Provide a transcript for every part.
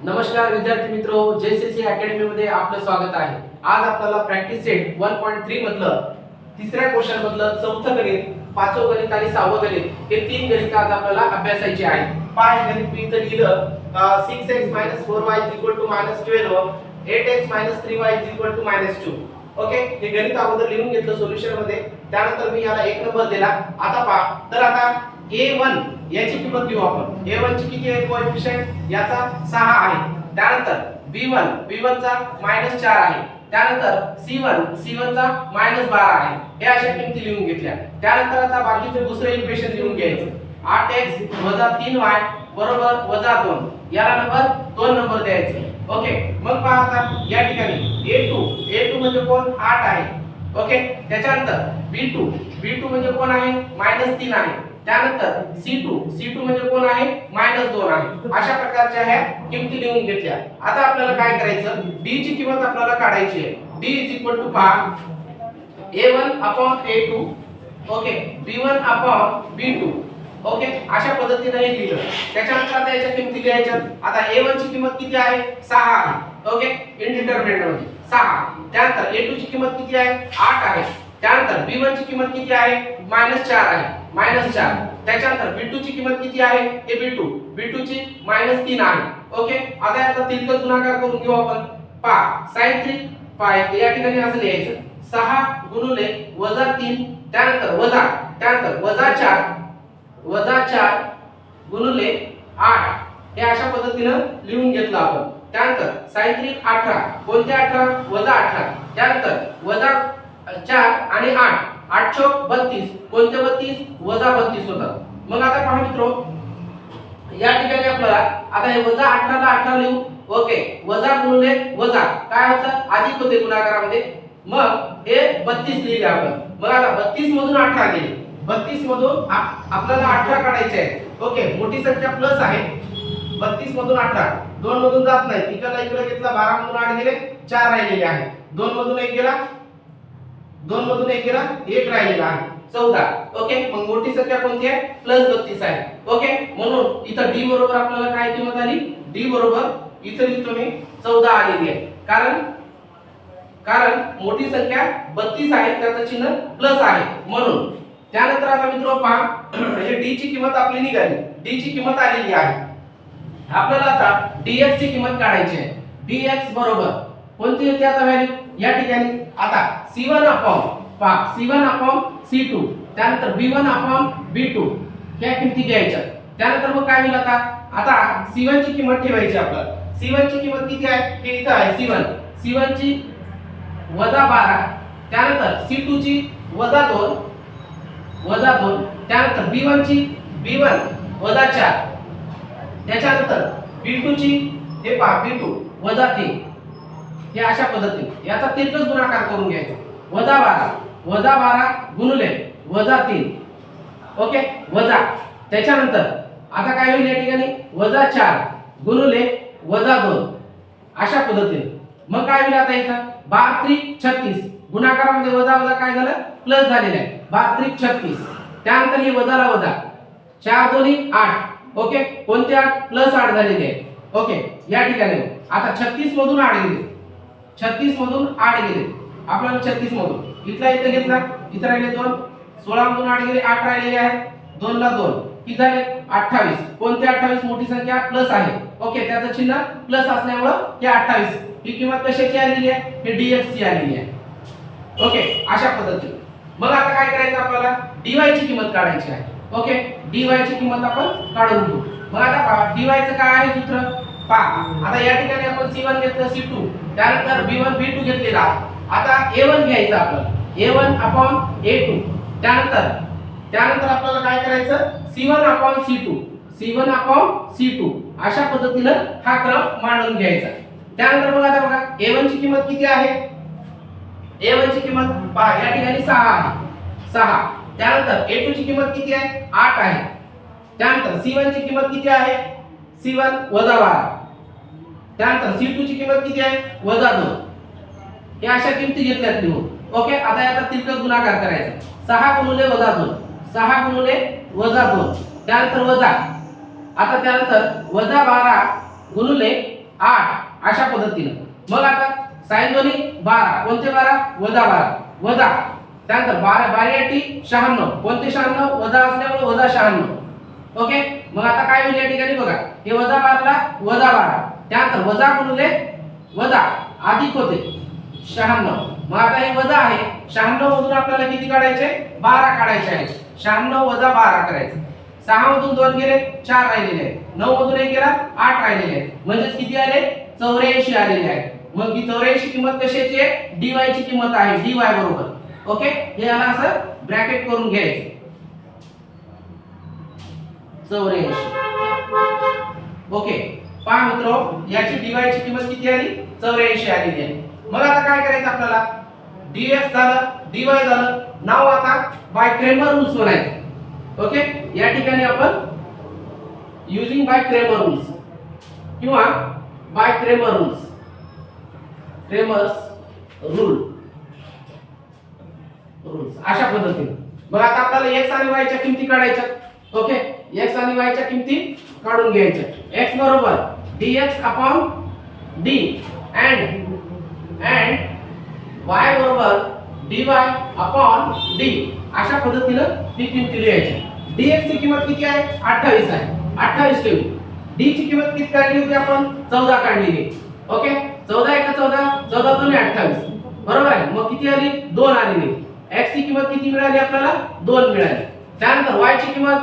नमस्कार विद्यार्थी मित्रो, जेसीसी अकॅडमी मध्ये आपलं स्वागत आहे। आज आपल्याला प्रॅक्टिस सेट 1.3 मधलं तिसऱ्या क्वेश्चन मधलं चौथं गणित, पाचवं गणित आणि सहावं गणित हे तीन गणित आज आपल्याला अभ्यासायचे आहेत। पाय गणित मी इथं लिहिलं 6x 4y -12 8x 3y -2। Okay, हे गणित अगोदर लिहून घेतलं सोल्युशन मध्ये, त्यानंतर मी याला एक नंबर दिला। आता पहा, तर आता a1 याची किंमत घेऊ आपण। a1 ची किती आहे कोएफिशिएंट, याचा 6 आहे। त्यानंतर b1 चा -4 आहे। त्यानंतर c1 चा -12 आहे। हे अशा किमती लिहून घेतल्या। त्यानंतर आता बाकीचे दुसरे इक्वेशन लिहून घ्यायचं। 8x 3y =2, याला नंबर 2 नंबर द्यायचे। ओके, मग पहा आता या ठिकाणी a2 म्हणजे कोण 8 आहे। ओके, त्याच्यानंतर b2 म्हणजे कोण आहे -3 आहे। त्यानंतर c2 म्हणजे कोण आहे -2 आहे। अशा प्रकारच्या ह्या किमती लिहून घेतल्या। आता आपल्याला काय करायचं, d ची किंमत आपल्याला काढायची आहे। d पहा a1/a2 ओके, b1/b2 ओके, अशा पद्धतीने हे लिहिलं। त्याच्यानंतर आता याच्या किमती लिहायच्या। आता a1 ची किंमत किती आहे 6 आहे। ओके, इनडिटरमिनेट मध्ये 6। त्यानंतर a2 ची किंमत किती आहे 8 आहे। त्यानंतर b1 ची किंमत किती आहे -4 आहे, -4। त्याच्यानंतर b2 ची किंमत किती आहे हे b2 ची -3 आहे। ओके, आता याचा तिरकस गुणाकार करून घेऊ आपण। पहा sin3 पहा या ठिकाणी असं लिहायचं 6 गुणिले -3 त्यानंतर -4 गुणिले 8 हे अशा पद्धतीने लिहून घेतलं आपण। त्यानंतर sin3 18 कोणते 18 -18 त्यानंतर -4 आणि 8 8 चौक 32 कोणते 32 -32 होतात। मग आता पहा मित्रो, या ठिकाणी आपल्याला आता हे -18 ला 18 लिहू। ओके, वजा गुणिले वजा काय होतं अधिक होते गुणाकारामध्ये, मग हे 32 लिहिले आपण। मग आता 32 मधून 18 गेले, 32 मधून आपल्याला 18 काढायचे आहे। ओके, मोठी संख्या प्लस आहे, 32 मधून 18 2 मधून जात नाही, इकडे घेतला 12 मधून 8 गेले 4 राहिलेले आहे। 2 मधून 1 गेला 1 राहिलेला आहे 14। ओके, मग मोठी संख्या कोणती आहे +32 आहे। ओके, म्हणून इथं d बरोबर आपल्याला काय किंमत आली, d बरोबर इथं लिहितो मी 14 आलेली आहे। कारण मोठी संख्या 32 आहे, त्याचं चिन्ह प्लस आहे म्हणून। त्यानंतर आता मित्रो पहा, हे d ची किंमत आपली निघाली, d ची किंमत आलेली आहे। आपल्याला आता dx ची किंमत काढायची आहे। dx बरोबर कोणती होती आता व्हॅल्यू या ठिकाणी, आता c1/c2 त्यानंतर b1/b2 ह्या किमती घ्यायच्या। त्यानंतर मग काय होईल, आता c1 ची किंमत ठेवायची आपल्याला। c1 ची किंमत किती आहे हे इथं आहे c1 ची -12 त्यानंतर c2 ची -2 त्यानंतर b1 -4 त्याच्यानंतर b2 ची हे पहा b2 -3 हे अशा पद्धतीने याचा तिरकस गुणाकार करून घ्यायचा। -12 गुणिले -3 ओके, वजा त्याच्यानंतर आता काय होईल या ठिकाणी -4 गुणिले -2 अशा पद्धतीने। मग काय होईल आता इथं 12 36 गुणाकारामध्ये वजा काय झालं प्लस झालेलं आहे 12 36। त्यानंतर हे वजाला वजा 4 2 8 ओके, कोणते 8 +8 झालेले आहे। ओके, या ठिकाणी आता 36 मधून 8 गेले, 36 मधून 8 गेले आपल्याला 36 मधून इथला इथे घेतला, इथे राहिले 2 16 मधून 8 गेले 8 राहिलेले आहेत, 2 ला 2 किती झाले 28। कोणते 28 मोठी संख्या प्लस आहे। ओके, त्याचं चिन्ह प्लस असल्यामुळे हे 28 ही किंमत कशाची आलेली आहे हे dx ची आलेली आहे। ओके, अशा पद्धतीने मग आता काय करायचं आपल्याला dy ची किंमत काढायची आहे। ओके, dy ची किंमत आपण काढून घेऊ। मग आता पहा dy चं काय आहे सूत्र, पहा आता या ठिकाणी आपण c1 घेतलं c2 त्यानंतर b1 b2 घेतलेला आहे। आता a1 घ्यायचं आपल्याला a1/a2 त्यानंतर आपल्याला काय करायचं c1/c2 अशा पद्धतीने हा क्रम मांडून घ्यायचा। त्यानंतर मग आता बघा a1 ची किंमत किती आहे, a1 ची किंमत पहा या ठिकाणी 6 आहे 6। त्यानंतर a2 ची किंमत किती आहे 8 आहे। त्यानंतर c1 ची किंमत किती आहे c1 -12 त्यानंतर c2 ची किंमत किती आहे -2 हे अशा किमती घेतल्यात लिहून। ओके, आता याचा तिरकस गुणाकार करायचा 6 गुणिले -2 6 गुणिले -2 त्यानंतर वजा आता त्यानंतर -12 गुणिले 8 अशा पद्धतीनं. मग आता साइन दोन्ही 12 कोणते 12 -12 वजा त्यानंतर 12 96 कोणते 96 वजा असल्यामुळे वजा 96. ओके मग आता काय होईल या ठिकाणी बघा हे वजा 12 ला वजा 12 त्यानंतर वजा गुणिले वजा अधिक होते 96. मग आता हे वजा आहे 96 मधून आपल्याला किती काढायचे 12 काढायचे आहे. 96 वजा 12 करायचे. 6 मधून 2 गेले 4 राहिलेले आहेत. 9 मधून 1 गेला 8 राहिलेले आहेत. म्हणजे किती आले 84 आलेले आहेत. मग ही 84 किंमत कशाची आहे dy ची किंमत आहे dy बरोबर. ओके हे याला असं ब्रॅकेट करून घ्यायचं 84. ओके पहा मित्रो याची dy ची किंमत किती आली 84 आलेली आहे. मग आता काय करायचं आपल्याला dx झालं dy झालं. नाव आता बाय क्रेमर रूल्स म्हणायचं. ओके या ठिकाणी आपण युजिंग बाय क्रेमर रूल्स किंवा by Cramer rules Cramer's rules अशा पद्धतीने. मग आता आपल्याला x आणि y च्या किमती काढायच्या. ओके x आणि y च्या किमती काढून घ्यायच्या. x बरोबर dx upon d and y बरोबर dy upon d अशा पद्धतीने ही किमती लिहायची. dx ची किंमत किती आहे 28 आहे 28 ठेवली. d ची किंमत किती काढली होती आपण 14 काढलेली. ओके 14 1 14 14 2 28 बरोबर आहे. मग किती आली 2 आलेली. x ची किंमत किती मिळाली आपल्याला 2 मिळाली. त्यानंतर y ची किंमत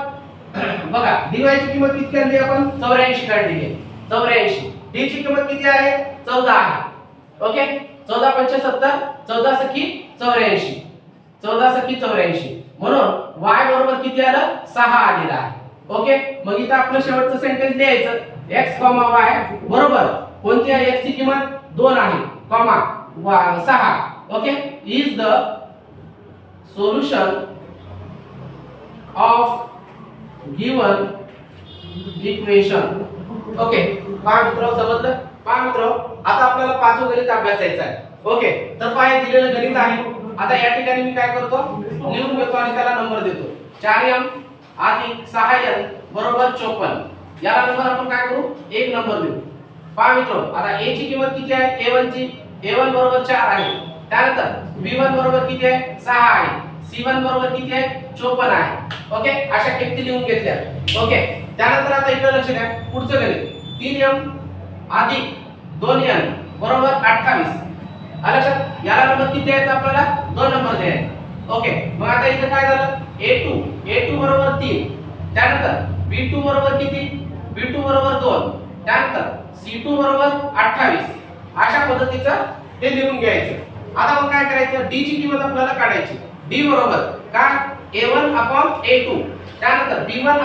बघा dy ची किंमत किती काढली आपण 84 काढली आहे 84. d ची किंमत किती आहे 14 आहे. ओके 14 5 70 14 सकी 84 14 सकी 84 म्हणून y बरोबर किती आलं 6 आलेला आहे. ओके मग इथं आपलं शेवटचं सेंटेन्स लिहायचं x, y बरोबर कोणती आहे x ची किंमत 2 आहे comma 6. Okay is the solution of given equation. Okay पहा मित्र समजलं. पहा मित्र आता आपल्याला पाचवं गणित अभ्यासायचं आहे. ओके तर पहा हे दिलेलं गणित आहे. आता या ठिकाणी मी काय करतो लिहून घेतो आणि त्याला नंबर देतो 4m अधिक 6n बरोबर 54. याला नंबर आपण काय करू 1 नंबर देऊ. पहा मित्र आता a ची किंमत किती आहे a1 ची a1 बरोबर 4 आहे. त्यानंतर b1 बरोबर किती आहे 6 आहे. c1 बरोबर किती आहे 54 आहे. ओके अशा किमती लिहून घेतल्या. ओके त्यानंतर आता इकडे लक्ष द्या पुढचं गणित 3m अधिक 2n बरोबर 28. लक्षात याला नंबर किती द्यायचा आपल्याला 2 नंबर द्यायचा. ओके मग आता इथे काय झालं a2 बरोबर 3 त्यानंतर b2 बरोबर किती b2 बरोबर 2 त्यानंतर c2 बरोबर 28 अशा पद्धतीचं हे लिहून घ्यायचं. आता मग काय करायचं d ची किंमत आपल्याला काढायची. d बरोबर काय a1 a2 त्यानंतर b1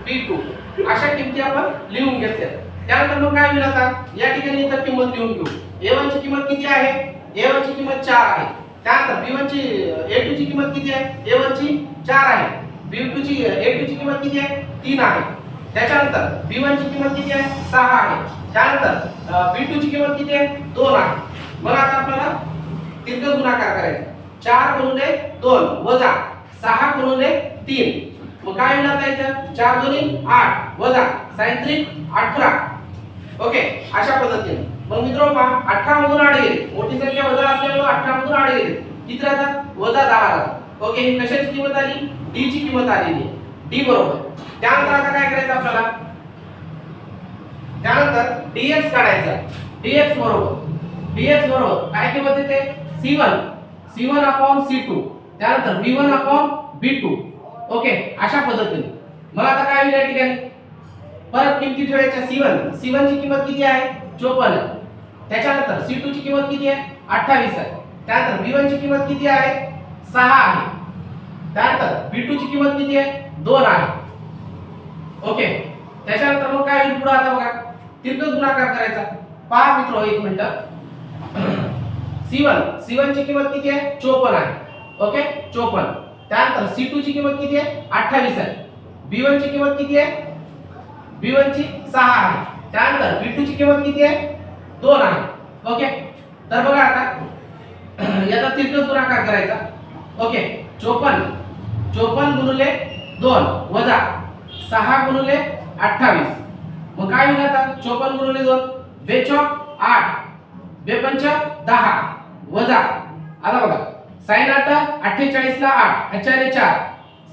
b2 अशा किमती आपण लिहून घेतल्या. त्यानंतर मग काय होईल आता या ठिकाणी इथं किंमत लिहून घेऊ. a1 ची किंमत किती आहे a1 ची किंमत 4 आहे. त्यानंतर b1 ची a2 ची किंमत किती आहे a1 ची 4 आहे. b2 ची a2 ची किंमत किती आहे 3 आहे. त्याच्यानंतर b1 ची किंमत किती आहे 6 आहे. त्यानंतर b2 ची किंमत किती आहे 2 आहे. मग आता आपल्याला तिरकस गुणाकार करायचा 4 गुणिले 2 वजा 6 गुणिले 3. मग काय होईल आता इथं 4 दुनी 8 वजा sin 3 18. ओके अशा पद्धतीने. मग मित्रांनो पहा 18 मधून 8 गेले मोठी संख्या वजा असल्यामुळे 18 मधून 8 गेले किती राहतात वजा 10 राहतात. ओके ही कशाची किंमत आली d ची किंमत आलेली आहे d बरोबर. त्यानंतर आता काय करायचं आपल्याला त्यानंतर dx काढायचा. dx बरोबर काय किंमत येते c1 upon c2 त्यानंतर b1 upon b2. ओके अशा पद्धतीने. मग आता काय होईल या ठिकाणी परत किमती ठेवायच्या. c1 ची किंमत किती आहे 54. त्याच्यानंतर c2 ची किंमत किती आहे 28 आहे. त्यानंतर b1 ची किंमत किती आहे 6 आहे. त्यानंतर b2 ची किंमत किती आहे 2 आहे. ओके त्याच्यानंतर मग काय होईल पुढे आता बघा तिरकस गुणाकार करायचा. पहा मित्र एक मिनिट c1 ची किंमत किती आहे 54 आहे. ओके 54. त्यानंतर c2 ची किंमत किती आहे 28 आहे. b1 ची किंमत किती आहे b1 ची 6 आहे. त्यानंतर b2 ची किंमत किती आहे 2 आहे. ओके तर बघा आता याचा तिरकस गुणाकार करायचा. ओके 54 गुणिले 2 वजा 6 गुणिले 28. मग काय होईल आता 54 गुणिले 2 बेचॉक 8 बेपंच 10 वजा आता बघा साइन 8 48 ला 8 ह्याच्याने 4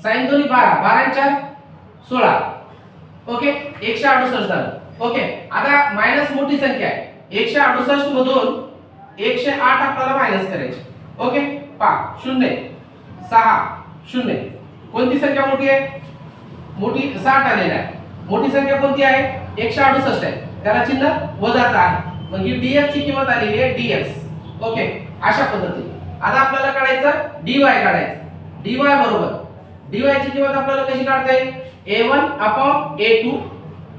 साइन 2 12 12 4 16 ओके 168 झालं. ओके आता मायनस मोठी संख्या आहे 168 मधून 108 आपल्याला मायनस करायचे. ओके पहा 0 6 0 कोणती संख्या मोठी आहे मोठी 60 आलेली आहे. मोठी संख्या कोणती आहे 168 आहे त्याला चिन्ह वजाचा आहे मग ही dx ची किंमत आलेली आहे dx. ओके अशा पद्धतीने आता आपल्याला काढायचं dy काढायचं. dy बरोबर dy ची किंमत आपल्याला कशी काढता येईल a1 अपॉन a2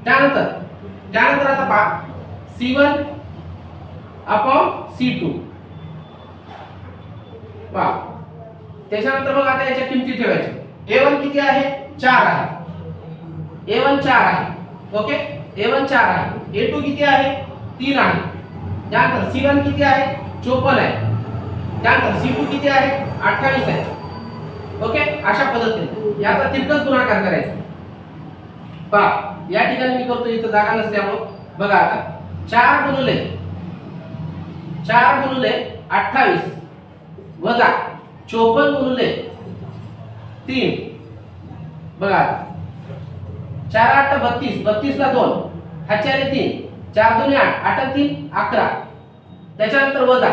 त्यानंतर आता पहा c1 अपॉन c2 पहा त्याच्यानंतर मग आता याच्या किमती ठेवायच्या. a1 किती आहे 4 आहे a1 4 आहे. ओके a1 4 आहे a2 किती आहे 3 आहे. त्यानंतर c1 किती आहे 54 आहे. त्यानंतर c2 किती आहे 28 आहे. ओके अशा पद्धतीने याचा तिरकस गुणाकार करायचा. पहा या ठिकाणी मी करतो इथं जागा नसल्यामुळे बघा आता 4 गुणिले 28 वजा 54 गुणिले 3 बघा 4 8 32 32 ला 2 ह्याच्याने 3 4 2 8 8 3 11 त्याच्यानंतर वजा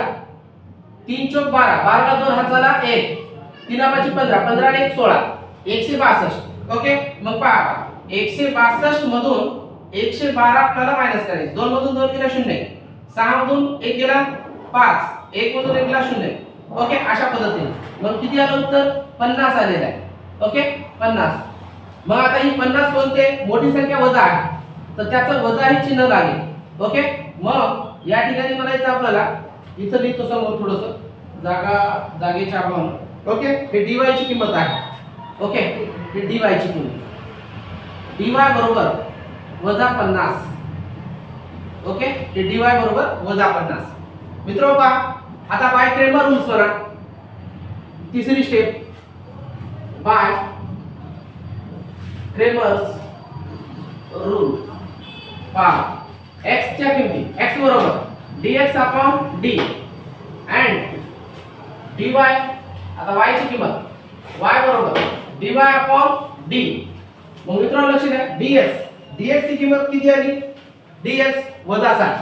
3 चौक 12 12 ला 2 हाताला 1 3 5 15 15 आणि 1 16 162. ओके मग पहा 162 मधून 112 आपल्याला मायनस करायचे 2 मधून 2 गेला 0 6 मधून 1 गेला 5 1 मधून 1 गेला 0. ओके अशा पद्धतीने मग किती आलं उत्तर 50 आलेलं आहे. ओके 50. मग आता ही 50 कोणते मोठी संख्या वजा आहे तर त्याचं वजा हे चिन्ह लागेल. ओके मग या ठिकाणी म्हणायचं आपल्याला इथं लिहितो समोर थोडंसं जागेच्या अभावानं. ओके हे dy ची किंमत आहे. ओके हे dy ची किंमत dy बरोबर वजा 50. ओके हे dy बरोबर वजा 50. मित्रांनो पहा आता बाय क्रेमर रूल्स करा. तिसरी स्टेप बाय क्रेमर्स रूल पहा x च्या किमती x बरोबर dx upon d and dy आता y ची किंमत y बरोबर dy अपॉन d. मग मित्रांनो लक्ष द्या dx ची किंमत किती आली dx वजा 7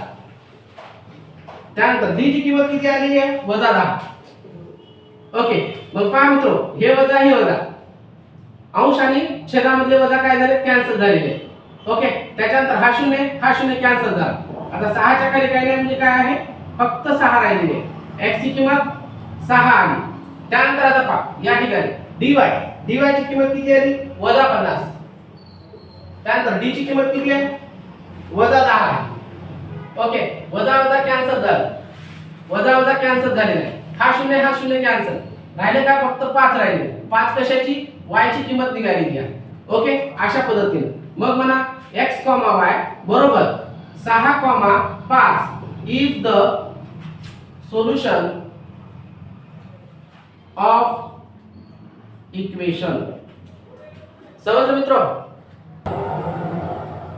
त्यानंतर d ची किंमत किती आली आहे वजा 10. ओके मग पहा मित्रो हे वजा अंश आणि छेदामधले वजा काय झाले कॅन्सल झालेले. ओके त्याच्यानंतर हा 0 कॅन्सल झाला. आता 6 च्या खाली काय नाही म्हणजे काय आहे फक्त 6 राहिलेले x ची किंमत 6 आली. त्यानंतर आता पहा या ठिकाणी dy ची किंमत किती आली वजा 50. त्यानंतर d ची किंमत किती आहे वजा 10 आहे. ओके वजा कॅन्सल झालं वजा कॅन्सल झालेलं आहे. हा 0 कॅन्सल राहिले का फक्त 5 राहिले. 5 कशाची y ची किंमत निघाली आहे. ओके अशा पद्धतीने मग म्हणा x, y बरोबर 6, 5 is the solution of equation. समजलं मित्र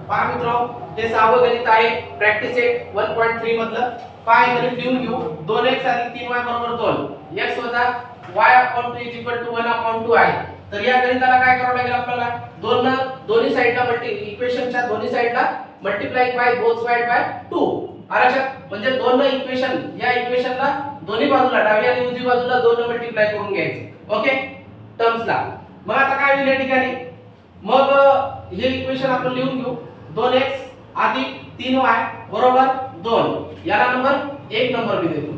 पहा मित्र हे 6वं गणित आहे प्रॅक्टिस सेट 1.3 मधलं. पहा हे गणित लिहून घेऊ 2x आणि 3y बरोबर 2 x वजा y upon 2 is equal to 1 upon 2 आहे. तर या गणिताला काय करावं लागेल आपल्याला दोन्ही साइडला इक्वेशनच्या दोन्ही साइडला multiply by both side by 2 आराशात म्हणजे दोन इक्वेशन या इक्वेशनला दोन्ही बाजूला डावी आणि उजवी बाजूला 2 मल्टिप्लाय करून घ्यायचे. ओके टर्म्सला. मग आता काय होईल या ठिकाणी मग हे इक्वेशन आपण लिहून घेऊ 2x अधिक 3y बरोबर 2 याला नंबर 1 नंबर मी देतो.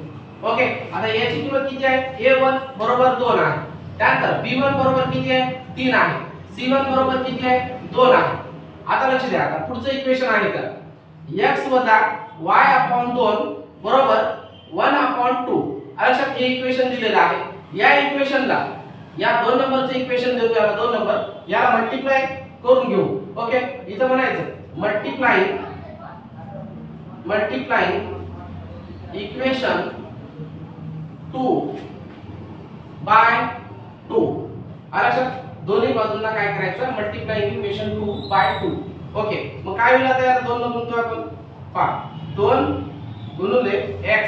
ओके आता याची किंमत किती आहे a1 बरोबर 2 आहे. त्यानंतर b1 बरोबर किती आहे 3 आहे. c1 बरोबर किती आहे 2 आहे. आता लक्ष द्या आता पुढचं इक्वेशन आहे का x वजा y अपॉन 2 बरोबर 1 अपॉन 2. लक्षात हे इक्वेशन दिलेलं आहे. या इक्वेशनला या 2 नंबरचं इक्वेशन देतो याला 2 नंबर याला मल्टिप्लाय करून घेऊ. ओके इथं म्हणायचं मल्टिप्लाइंग इक्वेशन 2 बाय 2 लक्षात दोन्ही बाजूंना काय करायचं मल्टिप्लाइंग इक्वेशन 2 बाय 2. ओके मग काय होईल आता याला 2 न गुणतो आपण पहा 2 गुणिले x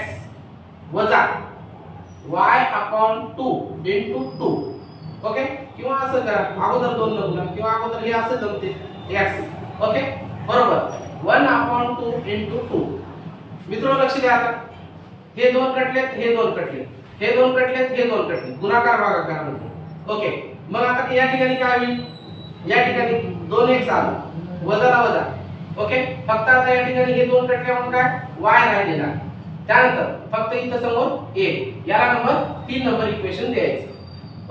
वजा y अपॉन 2 इंटू 2. ओके, किंवा असं करा, अगोदर 2 न गुणा किंवा अगोदर हे असं जमते x. ओके, बरोबर 1 अपॉन 2 इंटू 2. मित्रांनो लक्ष द्या, आता हे 2 कटलेत, हे 2 कटलेत, हे 2 कटलेत, हे 2 कटलेत, गुणाकार भागाकार म्हणतो. ओके, मग आता या ठिकाणी काय होईल, या ठिकाणी 2x आलं, वजाला वजा. ओके, फक्त आता या ठिकाणी हे 2 कटले म्हणून काय y राहिलेला. त्यानंतर फक्त इथं समोर a, याला नंबर 3 नंबर इक्वेशन द्यायचं.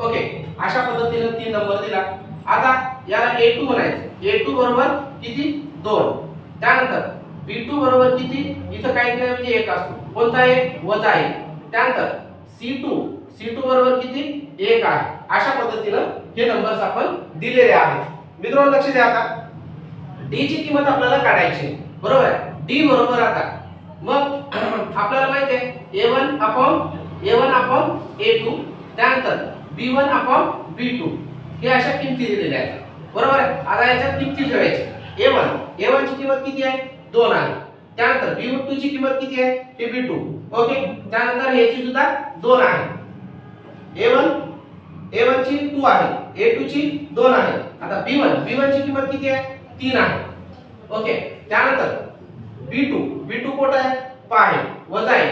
ओके, अशा पद्धतीने 3 नंबर दिला. आता याला a2 म्हणायचं. a2 बरोबर किती 2. त्यानंतर b2 बरोबर किती, इथं काही नाही म्हणजे 1 असतो, कोणता 1 वजा 1. त्यानंतर c2 बरोबर किती 1 आहे. अशा पद्धतीने हे नंबर्स आपण दिलेले आहेत. मित्रांनो लक्ष द्या, आता d ची किंमत आपल्याला काढायची आहे, बरोबर आहे. d बरोबर आता मग आपल्याला माहिती आहे a1 अपॉन a2, त्यानंतर b1 अपॉन b2 हे अशा किमती दिलेल्या आहेत, बरोबर आहे. आता याच्यात किमती ठेवायची. a1 ची किंमत किती आहे 2 आहे. त्यानंतर b2 ची किंमत किती आहे हे b2. ओके, त्यानंतर याची सुद्धा 2 आहे. a1 ची 2 आहे, a2 ची 2 आहे. आता b1 ची किंमत किती आहे 3 आहे. ओके, त्यानंतर b2 कोणता आहे आहे वजा 1.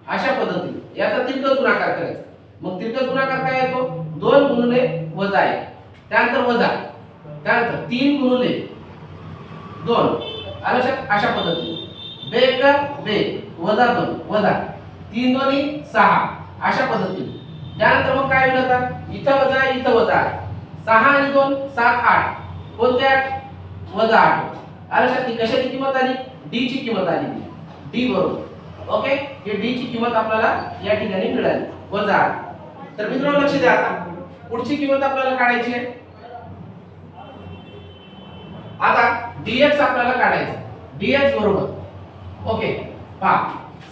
अशा पद्धतीने याचा तिरकस गुणाकार करायचा. मग तिरकस गुणाकार काय येतो 2 गुणिले वजा 1, त्यानंतर वजा, त्यानंतर 3 गुणिले 2. अशा पद्धतीने 2 1 2 वजा 2 वजा 3 2 6 अशा पद्धतीने. त्यानंतर मग काय होईल, आता इथं वजा आहे. 6 आणि 2 7 8, कोणते 8 वजा 8. ती कशाची किंमत आली d ची किंमत आली, d बरोबर. ओके, हे d ची किंमत आपल्याला या ठिकाणी मिळाली वजा 8. तर मित्रांनो लक्ष द्या, आता पुढची किंमत आपल्याला काढायची आहे. आता dx आपल्याला काढायचं. dx बरोबर ओके पहा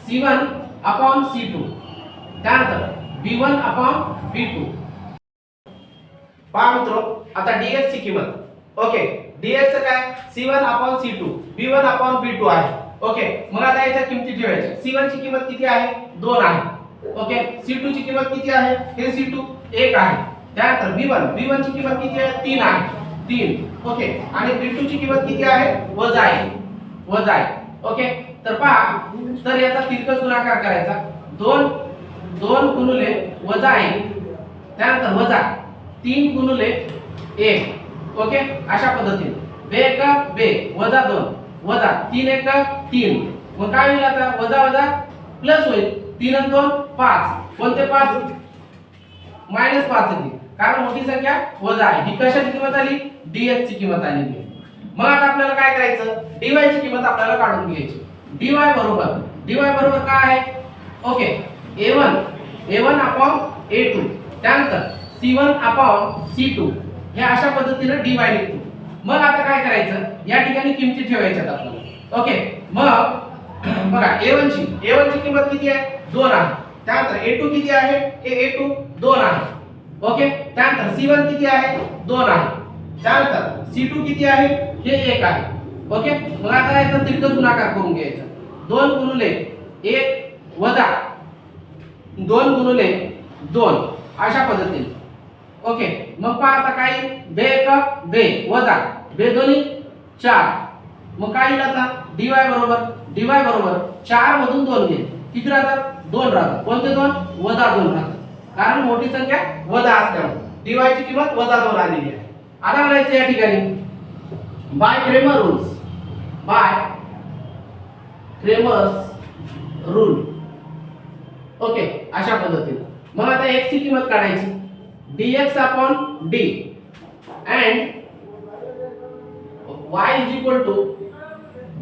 c1 अपॉन c2, त्यानंतर b1 अपॉन b2. पहा मित्रो, आता dx ची किंमत ओके, dx काय c1 upon c2 b1 upon b2 आहे. ओके, मग आता याच्या किमती ठेवायच्या. c1 ची किंमत किती आहे 2 आहे. ओके, c2 ची किंमत किती आहे हे c2 1 आहे. त्यानंतर b1 ची किंमत किती आहे 3 आहे 3. ओके, आणि b2 ची किंमत किती आहे वजा 1. ओके, तर पहा, तर याचा तिरकस गुणाकार करायचा. 2 गुणिले वजा 1, त्यानंतर वजा 3 गुणिले 1. ओके, अशा पद्धतीने 2 1 2 वजा 2 वजा 3 1 3. मग काय होईल, आता वजा वजा प्लस होईल. 3 आणि 2 5, कोणते 5 मायनस 5 येते, कारण मोठी संख्या वजा आहे. ही कशाची किंमत आली dx ची किंमत आली. मग आता आपल्याला काय करायचं, dy ची किंमत आपल्याला काढून घ्यायची. dy बरोबर काय आहे ओके, a1 अपॉन a2, त्यानंतर c1 अपॉन c2 हे अशा पद्धतीने dy लिखतो. मग आता काय करायचं, या ठिकाणी किमती ठेवायच्यात आपल्याला. ओके, मग बघा a1 ची किंमत किती आहे 2 आहे. त्यानंतर a2 किती आहे हे a2 2 आहे. ओके, त्यानंतर c1 किती आहे 2 आहे. त्यानंतर c2 किती आहे हे 1 आहे. ओके, मग आता याचा तिरकस गुणाकार करून घ्यायचा. 2 गुणिले 1 वजा 2 गुणिले 2 अशा पद्धतीने. ओके, मग पहा आता काय 2 1 2 वजा 2 2 4. मग काय येईल आता dy बरोबर 4 मधून 2 गेले, किती राहतात 2 राहतात. कोणते 2 वजा 2 राहतात, कारण मोठी संख्या वजा असल्यामुळे dy ची किंमत वजा 2 आलेली आहे. आता म्हणायचं या ठिकाणी बाय क्रेमर्स रूल. ओके, अशा पद्धतीने. मग आता x ची किंमत काढायची. dx upon d and y is equal to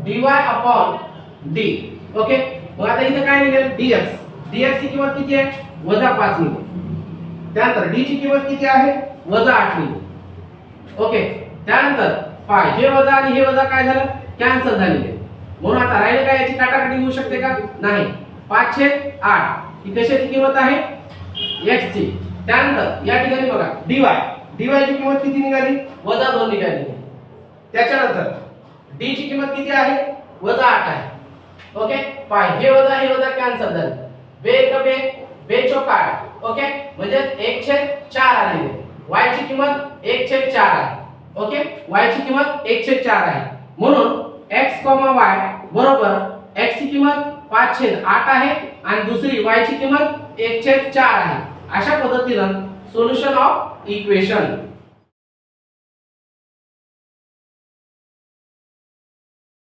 dy upon d. Okay, मग आता इथे काय निघेल dx ची किंमत किती आहे वजा 5 निघेल. त्यानंतर d ची किंमत किती आहे वजा 8 निघेल. ओके, त्यानंतर पहा हे वजा आणि हे वजा काय झालं कॅन्सल झालेले, म्हणून आता राहिले काय याची काटाकाटी होऊ शकते का नाही. 5/8 ही कशाची किंमत आहे x ची. त्यानंतर या ठिकाणी बघा dy ची किंमत किती निघाली वजा 2 निघाली. त्याच्यानंतर d ची किंमत किती आहे वजा 8 आहे. ओके पाय हे वजा कॅन्सल झालं. बे एक बे बे चौक 8 ओके म्हणजे 1/4 आलेली. y ची किंमत 1/4 आहे. ओके y ची किंमत 1/4 आहे. म्हणून x, y बरोबर x ची किंमत 5/8 आहे आणि दुसरी y ची किंमत 1/4 आहे. अशा पद्धतीनं सोल्युशन ऑफ इक्वेशन